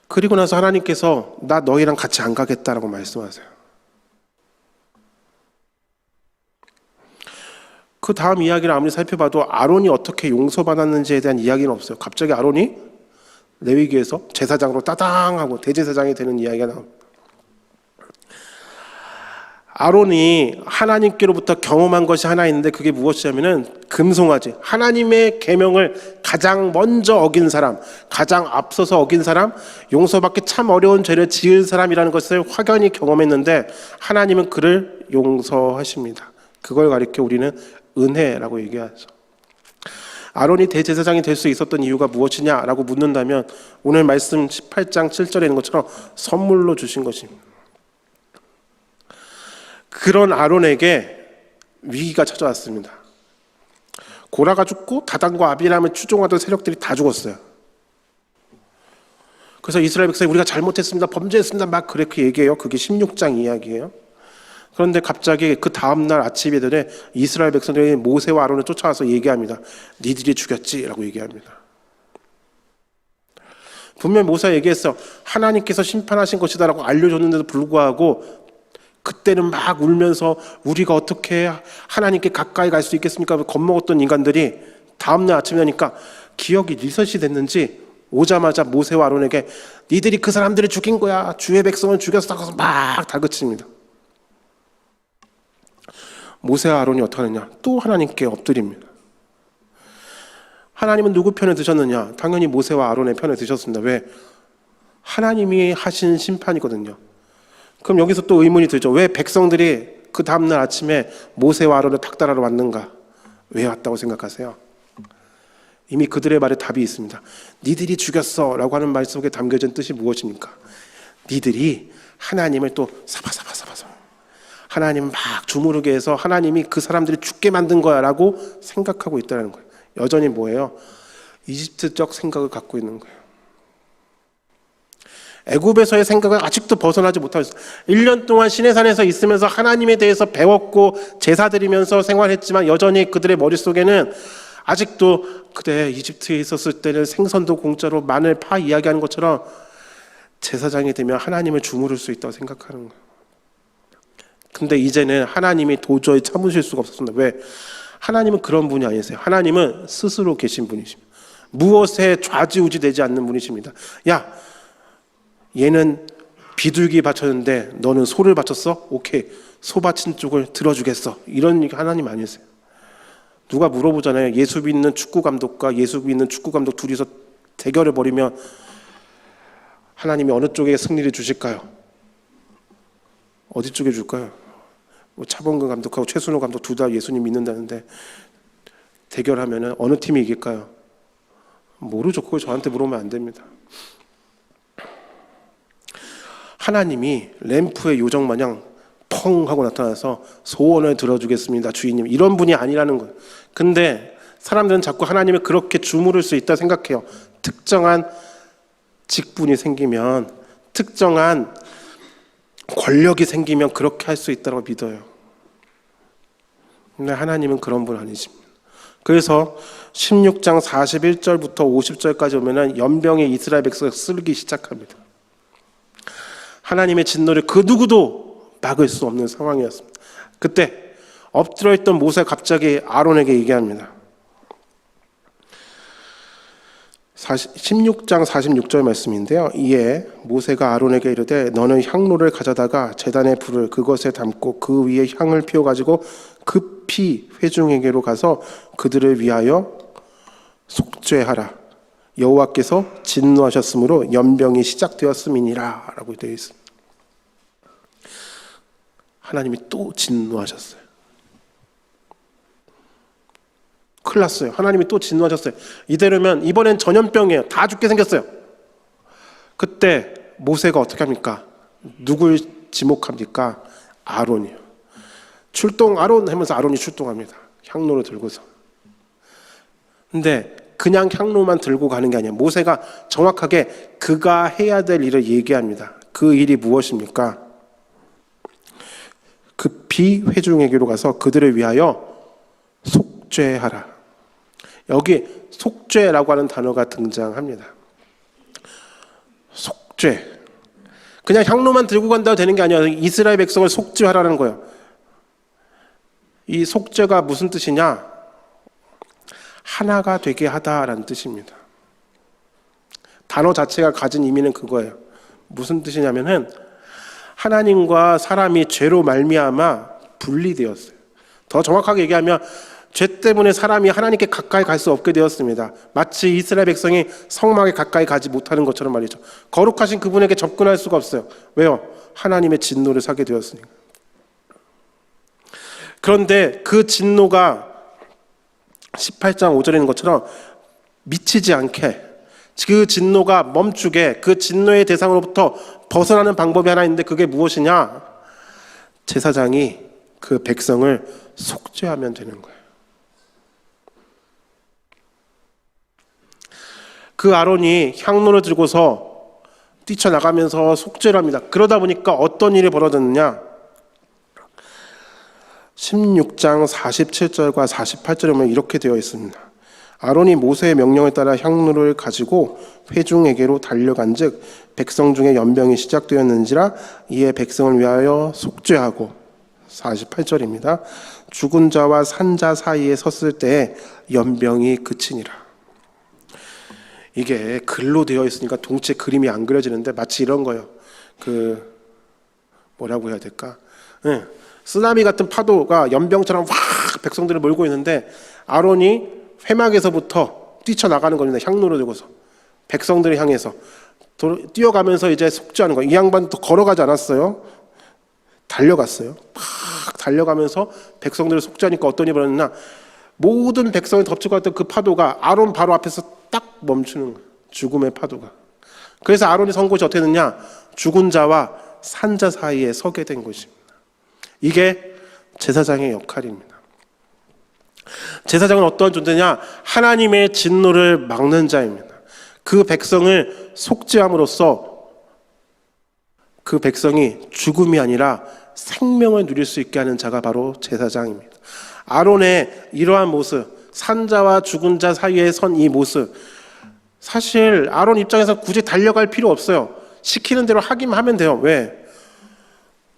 그리고 나서 하나님께서 나 너희랑 같이 안 가겠다라고 말씀하세요. 그 다음 이야기를 아무리 살펴봐도 아론이 어떻게 용서받았는지에 대한 이야기는 없어요. 갑자기 아론이 레위기에서 제사장으로 따당하고 대제사장이 되는 이야기가 나옵니다. 아론이 하나님께로부터 경험한 것이 하나 있는데 그게 무엇이냐면은 금송아지, 하나님의 계명을 가장 먼저 어긴 사람, 가장 앞서서 어긴 사람, 용서받기 참 어려운 죄를 지은 사람이라는 것을 확연히 경험했는데 하나님은 그를 용서하십니다. 그걸 가리켜 우리는 은혜라고 얘기하죠. 아론이 대제사장이 될 수 있었던 이유가 무엇이냐라고 묻는다면 오늘 말씀 18장 7절에 있는 것처럼 선물로 주신 것입니다. 그런 아론에게 위기가 찾아왔습니다. 고라가 죽고 다단과 아비람을 추종하던 세력들이 다 죽었어요. 그래서 이스라엘 백성이 우리가 잘못했습니다, 범죄했습니다 막 그렇게 얘기해요. 그게 16장 이야기예요. 그런데 갑자기 그 다음날 아침에 되네 이스라엘 백성들이 모세와 아론을 쫓아와서 얘기합니다. 니들이 죽였지라고 얘기합니다. 분명 모세가 얘기했어. 하나님께서 심판하신 것이다라고 알려줬는데도 불구하고 그때는 막 울면서 우리가 어떻게 하나님께 가까이 갈 수 있겠습니까? 겁먹었던 인간들이 다음날 아침에 하니까 기억이 리셋이 됐는지 오자마자 모세와 아론에게 니들이 그 사람들을 죽인 거야, 주의 백성을 죽였어 막 다그칩니다. 모세와 아론이 어떻게 하느냐? 또 하나님께 엎드립니다. 하나님은 누구 편에 드셨느냐? 당연히 모세와 아론의 편에 드셨습니다. 왜? 하나님이 하신 심판이거든요. 그럼 여기서 또 의문이 들죠. 왜 백성들이 그 다음날 아침에 모세와 아론을 닥달하러 왔는가? 왜 왔다고 생각하세요? 이미 그들의 말에 답이 있습니다. 니들이 죽였어 라고 하는 말 속에 담겨진 뜻이 무엇입니까? 니들이 하나님을 또 사바사바사바 하나님을 막 주무르게 해서 하나님이 그 사람들이 죽게 만든 거야 라고 생각하고 있다는 거예요. 여전히 뭐예요? 이집트적 생각을 갖고 있는 거예요. 애굽에서의 생각을 아직도 벗어나지 못하고 있어요. 1년 동안 시내산에서 있으면서 하나님에 대해서 배웠고 제사 드리면서 생활했지만 여전히 그들의 머릿속에는 아직도 그때 이집트에 있었을 때는 생선도 공짜로 마늘, 파 이야기하는 것처럼 제사장이 되면 하나님을 주무를 수 있다고 생각하는 거예요. 근데 이제는 하나님이 도저히 참으실 수가 없었습니다. 왜? 하나님은 그런 분이 아니세요. 하나님은 스스로 계신 분이십니다. 무엇에 좌지우지 되지 않는 분이십니다. 야, 얘는 비둘기 바쳤는데 너는 소를 바쳤어? 오케이, 소 바친 쪽을 들어주겠어. 이런 하나님 아니세요. 누가 물어보잖아요. 예수 믿는 축구 감독과 예수 믿는 축구 감독 둘이서 대결을 벌이면 하나님이 어느 쪽에 승리를 주실까요? 어디 쪽에 줄까요? 뭐 차범근 감독하고 최순호 감독 둘 다 예수님 믿는다는데 대결하면 어느 팀이 이길까요? 모르죠. 그걸 저한테 물으면 안 됩니다. 하나님이 램프의 요정 마냥 펑 하고 나타나서 소원을 들어주겠습니다 주인님, 이런 분이 아니라는 거예요. 근데 사람들은 자꾸 하나님을 그렇게 주무를 수 있다 생각해요. 특정한 직분이 생기면, 특정한 권력이 생기면 그렇게 할 수 있다고 믿어요. 근데 하나님은 그런 분 아니십니다. 그래서 16장 41절부터 50절까지 오면은 연병의 이스라엘 백성을 쓰기 시작합니다. 하나님의 진노를 그 누구도 막을 수 없는 상황이었습니다. 그때 엎드려 있던 모세가 갑자기 아론에게 얘기합니다. 16장 46절 말씀인데요. 이에 모세가 아론에게 이르되 너는 향로를 가져다가 제단의 불을 그것에 담고 그 위에 향을 피워가지고 급히 회중에게로 가서 그들을 위하여 속죄하라. 여호와께서 진노하셨으므로 연병이 시작되었음이니라 라고 되어 있습니다. 하나님이 또 진노하셨어요. 큰일 났어요. 하나님이 또 진노하셨어요. 이대로면 이번엔 전염병이에요. 다 죽게 생겼어요. 그때 모세가 어떻게 합니까? 누굴 지목합니까? 아론이요. 출동 아론 하면서 아론이 출동합니다. 향로를 들고서. 근데 그냥 향로만 들고 가는 게 아니에요. 모세가 정확하게 그가 해야 될 일을 얘기합니다. 그 일이 무엇입니까? 급히 회중에게로 가서 그들을 위하여 속죄하라. 여기 속죄라고 하는 단어가 등장합니다. 속죄. 그냥 향로만 들고 간다고 되는 게 아니라 이스라엘 백성을 속죄하라는 거예요. 이 속죄가 무슨 뜻이냐? 하나가 되게 하다라는 뜻입니다. 단어 자체가 가진 의미는 그거예요. 무슨 뜻이냐면은 하나님과 사람이 죄로 말미암아 분리되었어요. 더 정확하게 얘기하면 죄 때문에 사람이 하나님께 가까이 갈 수 없게 되었습니다. 마치 이스라엘 백성이 성막에 가까이 가지 못하는 것처럼 말이죠. 거룩하신 그분에게 접근할 수가 없어요. 왜요? 하나님의 진노를 사게 되었으니까. 그런데 그 진노가 18장 5절에 있는 것처럼 미치지 않게, 그 진노가 멈추게, 그 진노의 대상으로부터 벗어나는 방법이 하나 있는데 그게 무엇이냐? 제사장이 그 백성을 속죄하면 되는 거예요. 그 아론이 향로를 들고서 뛰쳐나가면서 속죄를 합니다. 그러다 보니까 어떤 일이 벌어졌느냐? 16장 47절과 48절에 보면 이렇게 되어 있습니다. 아론이 모세의 명령에 따라 향로를 가지고 회중에게로 달려간즉 백성 중에 연병이 시작되었는지라 이에 백성을 위하여 속죄하고 48절입니다. 죽은 자와 산 자 사이에 섰을 때에 연병이 그치니라. 이게 글로 되어 있으니까 동체 그림이 안 그려지는데 마치 이런 거예요. 뭐라고 해야 될까? 쓰나미 같은 파도가 연병처럼 확 백성들을 몰고 있는데 아론이 회막에서부터 뛰쳐나가는 겁니다. 향로를 들고서 백성들을 향해서 뛰어가면서 이제 속죄하는 거예요. 이 양반도 걸어가지 않았어요. 달려갔어요. 막 달려가면서 백성들을 속죄하니까 어떤 일이 벌어졌나? 모든 백성을 덮치고 갔던 그 파도가 아론 바로 앞에서 딱 멈추는 거예요. 죽음의 파도가. 그래서 아론이 선 곳이 어떻게 됐냐? 죽은 자와 산 자 사이에 서게 된 것입니다. 이게 제사장의 역할입니다. 제사장은 어떠한 존재냐? 하나님의 진노를 막는 자입니다. 그 백성을 속죄함으로써 그 백성이 죽음이 아니라 생명을 누릴 수 있게 하는 자가 바로 제사장입니다. 아론의 이러한 모습, 산자와 죽은 자 사이에 선 이 모습, 사실 아론 입장에서 굳이 달려갈 필요 없어요. 시키는 대로 하기만 하면 돼요. 왜?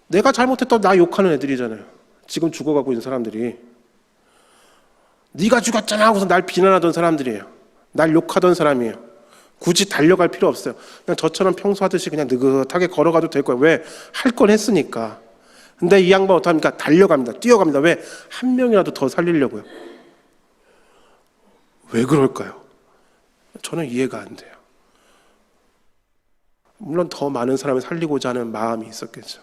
내가 잘못했다고 나 욕하는 애들이잖아요. 지금 죽어가고 있는 사람들이. 네가 죽었잖아 하고서 날 비난하던 사람들이에요. 날 욕하던 사람이에요. 굳이 달려갈 필요 없어요. 그냥 저처럼 평소 하듯이 그냥 느긋하게 걸어가도 될 거예요. 왜? 할 건 했으니까. 근데 이 양반 어떡합니까? 달려갑니다. 뛰어갑니다. 왜? 한 명이라도 더 살리려고요. 왜 그럴까요? 저는 이해가 안 돼요. 물론 더 많은 사람을 살리고자 하는 마음이 있었겠죠.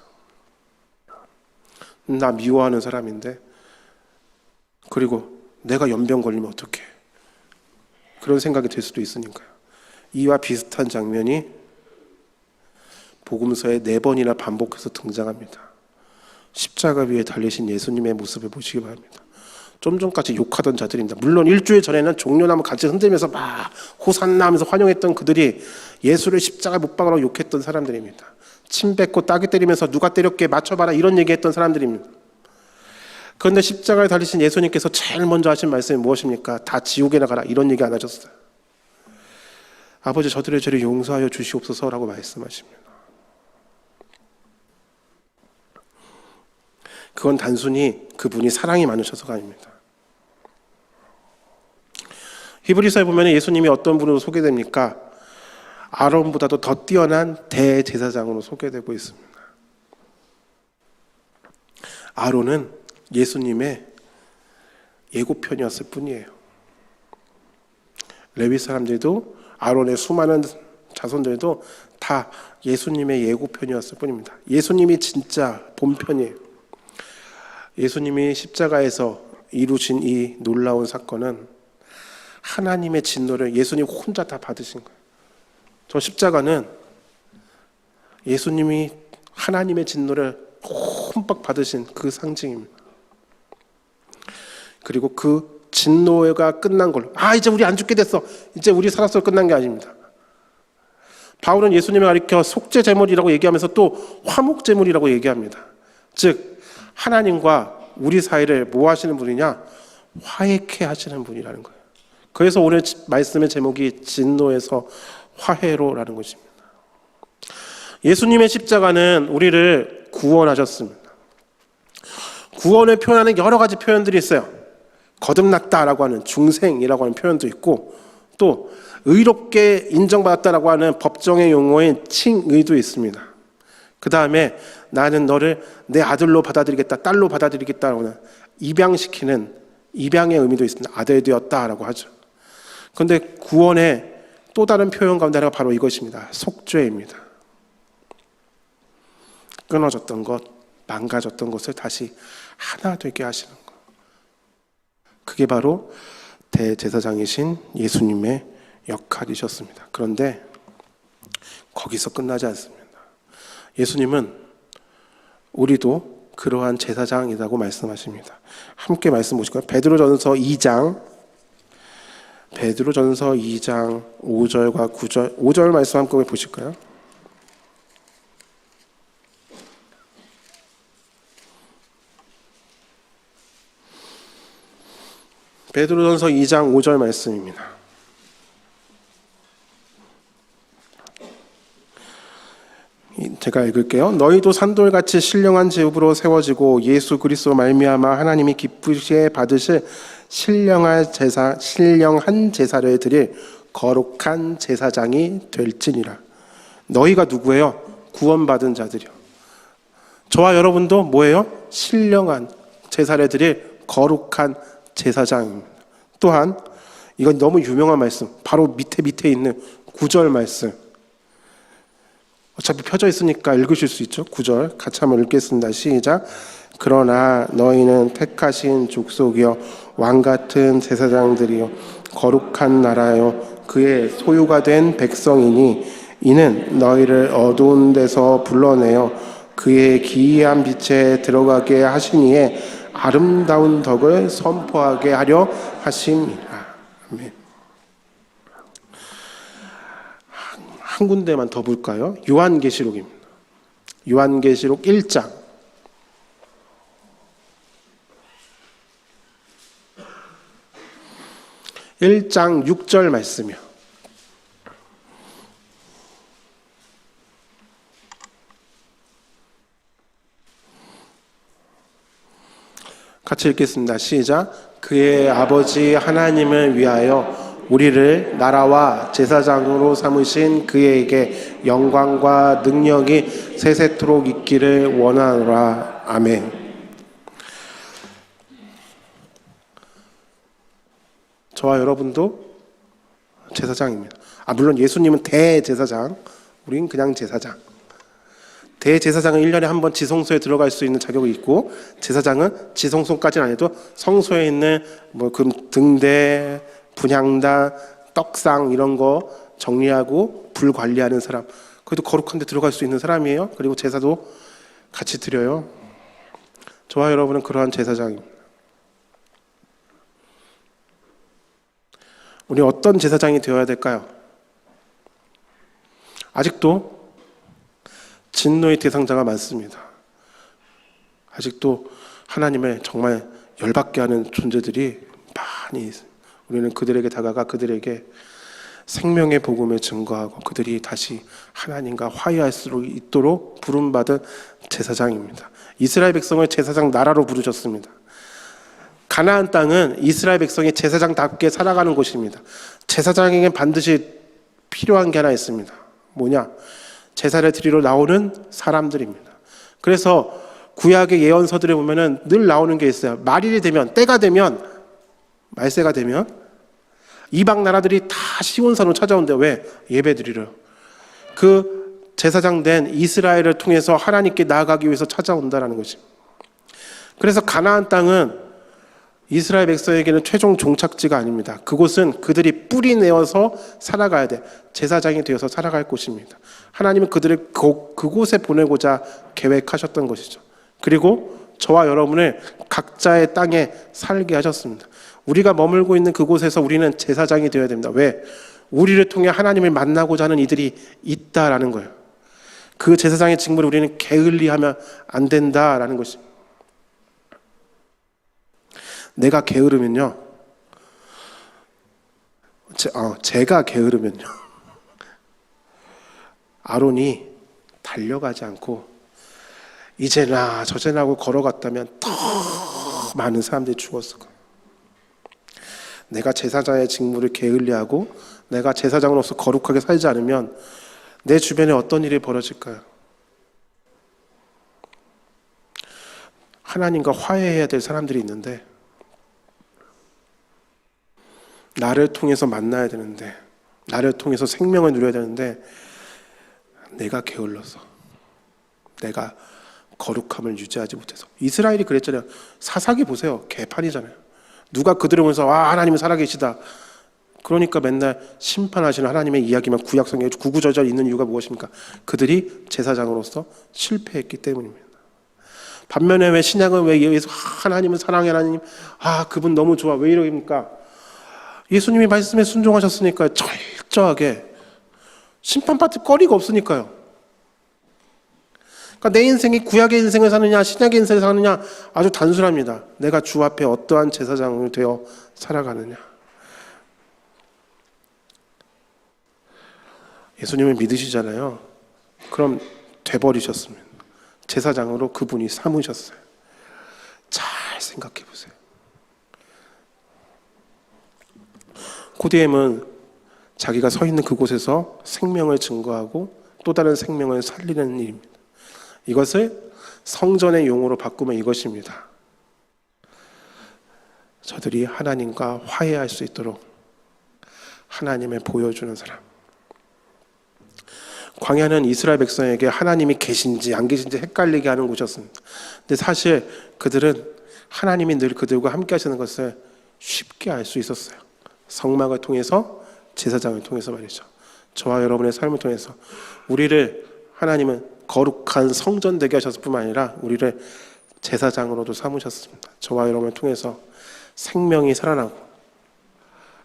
나 미워하는 사람인데, 그리고 내가 연병 걸리면 어떡해? 그런 생각이 들 수도 있으니까요. 이와 비슷한 장면이 복음서에 4번이나 반복해서 등장합니다. 십자가 위에 달리신 예수님의 모습을 보시기 바랍니다. 좀 전까지 욕하던 자들입니다. 물론 일주일 전에는 종려나무 같이 흔들면서 막 호산나 하면서 환영했던 그들이 예수를 십자가 못 박으라고 욕했던 사람들입니다. 침 뱉고 따기 때리면서 누가 때렸게 맞춰봐라 이런 얘기했던 사람들입니다. 그런데 십자가에 달리신 예수님께서 제일 먼저 하신 말씀이 무엇입니까? 다 지옥에 나가라 이런 얘기 안 하셨어요. 아버지 저들의 죄를 용서하여 주시옵소서라고 말씀하십니다. 그건 단순히 그분이 사랑이 많으셔서가 아닙니다. 히브리서에 보면 예수님이 어떤 분으로 소개됩니까? 아론보다도 더 뛰어난 대제사장으로 소개되고 있습니다. 아론은 예수님의 예고편이었을 뿐이에요. 레위 사람들도 아론의 수많은 자손들도 다 예수님의 예고편이었을 뿐입니다. 예수님이 진짜 본편이에요. 예수님이 십자가에서 이루신 이 놀라운 사건은 하나님의 진노를 예수님 혼자 다 받으신 거예요. 저 십자가는 예수님이 하나님의 진노를 흠뻑 받으신 그 상징입니다. 그리고 그 진노가 끝난 걸로, 이제 우리 안 죽게 됐어, 이제 우리 살았어, 끝난 게 아닙니다. 바울은 예수님을 가리켜 속죄 제물이라고 얘기하면서 또 화목 제물이라고 얘기합니다. 즉 하나님과 우리 사이를 뭐 하시는 분이냐? 화해케 하시는 분이라는 거예요. 그래서 오늘 말씀의 제목이 진노에서 화해로라는 것입니다. 예수님의 십자가는 우리를 구원하셨습니다. 구원을 표현하는 여러 가지 표현들이 있어요. 거듭났다라고 하는, 중생이라고 하는 표현도 있고, 또 의롭게 인정받았다라고 하는 법정의 용어인 칭의도 있습니다. 그 다음에 나는 너를 내 아들로 받아들이겠다, 딸로 받아들이겠다라고 하는 입양시키는 입양의 의미도 있습니다. 아들 되었다라고 하죠. 그런데 구원의 또 다른 표현 가운데 하나가 바로 이것입니다. 속죄입니다. 끊어졌던 것, 망가졌던 것을 다시 하나 되게 하시는 것. 그게 바로 대제사장이신 예수님의 역할이셨습니다. 그런데 거기서 끝나지 않습니다. 예수님은 우리도 그러한 제사장이라고 말씀하십니다. 함께 말씀 보실까요? 베드로전서 2장 5절과 9절, 5절 말씀 함께 보실까요? 베드로전서 2장 5절 말씀입니다. 제가 읽을게요. 너희도 산돌같이 신령한 제업으로 세워지고 예수 그리스도 말미암아 하나님이 기쁘시게 받으실 신령한 제사를 드릴 거룩한 제사장이 될지니라. 너희가 누구예요? 구원받은 자들이요. 저와 여러분도 뭐예요? 신령한 제사를 드릴 거룩한 제사장입니다. 또한 이건 너무 유명한 말씀, 바로 밑에 있는 9절 말씀, 어차피 펴져 있으니까 읽으실 수 있죠. 9절 같이 한번 읽겠습니다. 시작. 그러나 너희는 택하신 족속이요 왕같은 제사장들이요 거룩한 나라요 그의 소유가 된 백성이니 이는 너희를 어두운 데서 불러내어 그의 기이한 빛에 들어가게 하시니에 아름다운 덕을 선포하게 하려 하심이라. 아멘. 한 군데만 더 볼까요? 요한계시록입니다. 요한계시록 1장 6절 말씀이요. 같이 읽겠습니다. 시작. 그의 아버지 하나님을 위하여 우리를 나라와 제사장으로 삼으신 그에게 영광과 능력이 세세토록 있기를 원하노라. 아멘. 저와 여러분도 제사장입니다. 물론 예수님은 대제사장, 우린 그냥 제사장. 대제사장은 1년에 한 번 지성소에 들어갈 수 있는 자격이 있고, 제사장은 지성소까지는 아니어도 성소에 있는 등대, 분향단, 떡상 이런 거 정리하고 불 관리하는 사람, 그래도 거룩한 데 들어갈 수 있는 사람이에요. 그리고 제사도 같이 드려요. 저와 여러분은 그러한 제사장입니다. 우리 어떤 제사장이 되어야 될까요? 아직도 진노의 대상자가 많습니다. 아직도 하나님을 정말 열받게 하는 존재들이 많이 있습니다. 우리는 그들에게 다가가 그들에게 생명의 복음을 증거하고 그들이 다시 하나님과 화해할 수 있도록 부름받은 제사장입니다. 이스라엘 백성을 제사장 나라로 부르셨습니다. 가나안 땅은 이스라엘 백성이 제사장답게 살아가는 곳입니다. 제사장에겐 반드시 필요한 게 하나 있습니다. 뭐냐? 제사를 드리러 나오는 사람들입니다. 그래서 구약의 예언서들에 보면은 늘 나오는 게 있어요. 말일이 되면, 때가 되면, 말세가 되면 이방 나라들이 다 시온산으로 찾아온대요. 왜? 예배 드리러. 그 제사장 된 이스라엘을 통해서 하나님께 나아가기 위해서 찾아온다라는 것입니다. 그래서 가나안 땅은 이스라엘 백성에게는 최종 종착지가 아닙니다. 그곳은 그들이 뿌리 내어서 살아가야 돼. 제사장이 되어서 살아갈 곳입니다. 하나님은 그들을 그곳에 보내고자 계획하셨던 것이죠. 그리고 저와 여러분을 각자의 땅에 살게 하셨습니다. 우리가 머물고 있는 그곳에서 우리는 제사장이 되어야 됩니다. 왜? 우리를 통해 하나님을 만나고자 하는 이들이 있다라는 거예요. 그 제사장의 직무를 우리는 게을리하면 안 된다라는 것입니다. 내가 게으르면요, 제가 게으르면요, 아론이 달려가지 않고 이제나 저제나 하고 걸어갔다면 더 많은 사람들이 죽었을 거예요. 내가 제사장의 직무를 게을리하고 내가 제사장으로서 거룩하게 살지 않으면 내 주변에 어떤 일이 벌어질까요? 하나님과 화해해야 될 사람들이 있는데, 나를 통해서 만나야 되는데, 나를 통해서 생명을 누려야 되는데 내가 게을러서, 내가 거룩함을 유지하지 못해서. 이스라엘이 그랬잖아요. 사사기 보세요. 개판이잖아요. 누가 그들을 보면서 하나님은 살아계시다, 그러니까 맨날 심판하시는 하나님의 이야기만 구약성경에 구구절절 있는 이유가 무엇입니까? 그들이 제사장으로서 실패했기 때문입니다. 반면에 왜 신약은 왜 예수 하나님은 사랑의 하나님, 그분 너무 좋아, 왜 이러입니까? 예수님이 말씀에 순종하셨으니까요. 철저하게 심판받을 거리가 없으니까요. 그러니까 내 인생이 구약의 인생을 사느냐 신약의 인생을 사느냐 아주 단순합니다. 내가 주 앞에 어떠한 제사장이 되어 살아가느냐. 예수님을 믿으시잖아요. 그럼 돼버리셨습니다. 제사장으로 그분이 삼으셨어요. 잘 생각해 보세요. 코디엠은 자기가 서 있는 그곳에서 생명을 증거하고 또 다른 생명을 살리는 일입니다. 이것을 성전의 용어로 바꾸면 이것입니다. 저들이 하나님과 화해할 수 있도록 하나님을 보여주는 사람. 광야는 이스라엘 백성에게 하나님이 계신지 안 계신지 헷갈리게 하는 곳이었습니다. 근데 사실 그들은 하나님이 늘 그들과 함께 하시는 것을 쉽게 알 수 있었어요. 성막을 통해서, 제사장을 통해서 말이죠. 저와 여러분의 삶을 통해서 우리를 하나님은 거룩한 성전 되게 하셨을 뿐만 아니라 우리를 제사장으로도 삼으셨습니다. 저와 여러분을 통해서 생명이 살아나고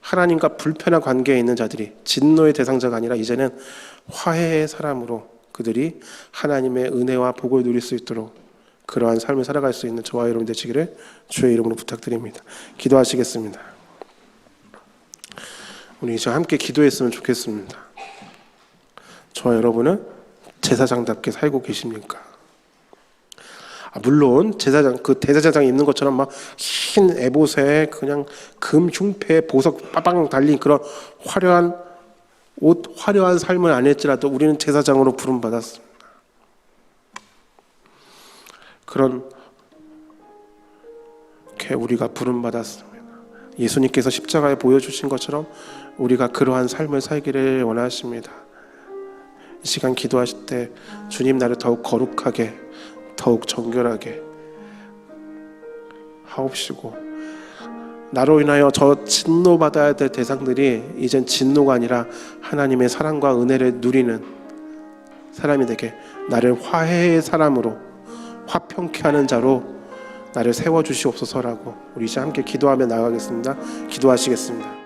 하나님과 불편한 관계에 있는 자들이 진노의 대상자가 아니라 이제는 화해의 사람으로 그들이 하나님의 은혜와 복을 누릴 수 있도록 그러한 삶을 살아갈 수 있는 저와 여러분 되시기를 주의 이름으로 부탁드립니다. 기도하시겠습니다. 우리 이제 함께 기도했으면 좋겠습니다. 저와 여러분은 제사장답게 살고 계십니까? 물론 제사장, 그 대제사장이 입는 것처럼 막 흰 에봇에 그냥 금 흉패에 보석 빠방 달린 그런 화려한 옷, 화려한 삶을 안 했지라도 우리는 제사장으로 부름받았습니다. 그런 게 우리가 부름받았습니다. 예수님께서 십자가에 보여주신 것처럼 우리가 그러한 삶을 살기를 원하십니다. 이 시간 기도하실 때 주님, 나를 더욱 거룩하게, 더욱 정결하게 하옵시고, 나로 인하여 저 진노받아야 될 대상들이 이젠 진노가 아니라 하나님의 사랑과 은혜를 누리는 사람이 되게, 나를 화해의 사람으로, 화평케 하는 자로 나를 세워주시옵소서라고 우리 이제 함께 기도하며 나가겠습니다. 기도하시겠습니다.